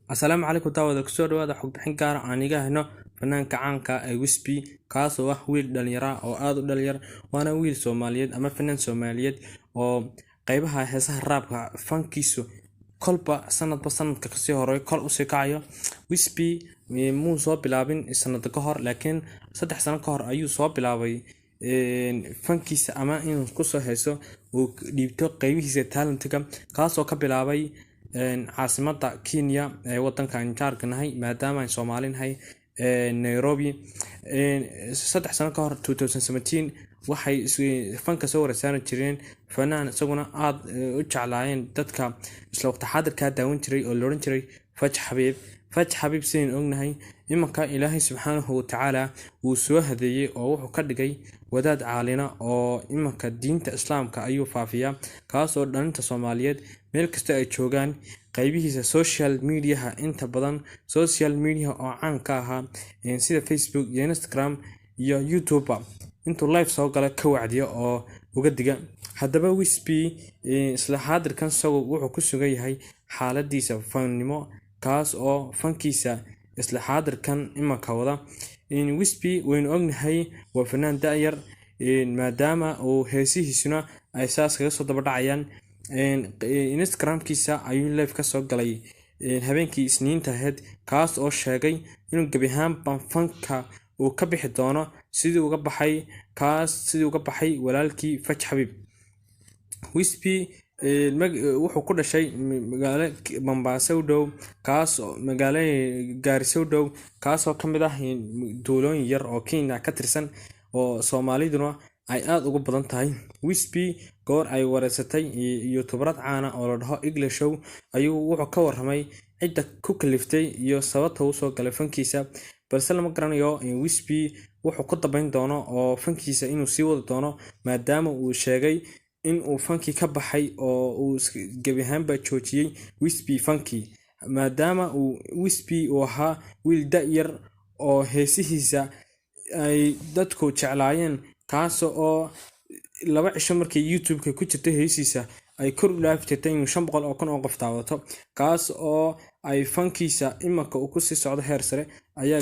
Asalaamu calaykum daawada kusoo dhawaada xog bixin gaar ah aan iga hayno fanaanka caanka ah ee Wispy kaasoo ah wiil dhalinyaro ah oo aad u dhalinyaro waana wiil Soomaaliyeed ama fanaan Soomaaliyeed oo qaybaha heesaha raabka fankiisu kolba sanadka kasii horeey kol u sii kacayo. Wispy muu soo bilaabin sanad ka hor laakiin 3 sano ka hor ayuu soo bilaabay fankiisa ama inuu ku soo heeso uu dhiibto qaybihiisa talentiga kaasoo ka bilaabay caasimada Kenya ee wadankan jaarkanahay maadaama ay Soomaali nahay Nairobi 3 sano ka hor 2017 waxay fanka soo waraysan jireen fanaan isaguna aad u jeclaayeen dadka isla waqti xaadirka daawan jiray oo la oran jiray Faj Xabiib siin ognahay imanka Ilaahay subxaanahu wa ta'ala uu soo hadeeyay oo wuxuu ka dhigay wadaad caalina oo imanka diinta islaamka ayuu faafiyaa kaasoo dhalinta Soomaaliyeed meel kasta ay joogaan qaybihiisa social media inta badan social media oo caan ka ah sida Facebook iyo Instagram iyo YouTube intuu live soo gala ka wacdiyo oo uga diga hadaba Wispy isla xaadirkan wuxuu ku sugan yahay xaaladiisa fannimo kaas oo fankiisa isla xaadirkan imanka wada Wispy waynu ognahay waa fanaan da'yar maadaama uu heesihiisuna ay saas kaga soo daba dhacayaan Instagram-kiisa ayuu live ka soo galay habeenkii Isniinta ahayd kaas oo sheegay inuu gabi ahaanba fanka uu ka bixi doono sidii uga baxay walaalkii Faj Xabiib. Wispy wuxuu ku dhashay magaalo Mombasa u dhow magaalo Garissa u dhow kaasoo ka mid ah duulooyin yar oo Kenya ka tirsan oo Soomaaliduna ay aad ugu badan tahay. Wispy goor ay wareysatay YouTuberad caan ah oo la dhaho English Show ayuu wuxuu ka warramay cidda ku kaliftay iyo sababta uu soo galay fankiisa balse lama garanayo Wispy wuxuu ku dabayn doono oo fankiisa inuu sii wado doono maadaama uu sheegay in uu fanki ka baxay oo uu gabi ahaanba joojiyay Wispy fanki maadaama uu Wispy uu ahaa wiil da'yar oo heesihiisa ay dadku jeclaayeen kaasoo 2 cisho markii YouTube-ka ku jirtay heesiisa ay kor u dhaafi jirtay in 500 oo kun oo qof daawato kaas oo ay fankiisa imanka uu ku sii socdo heer sare ayaa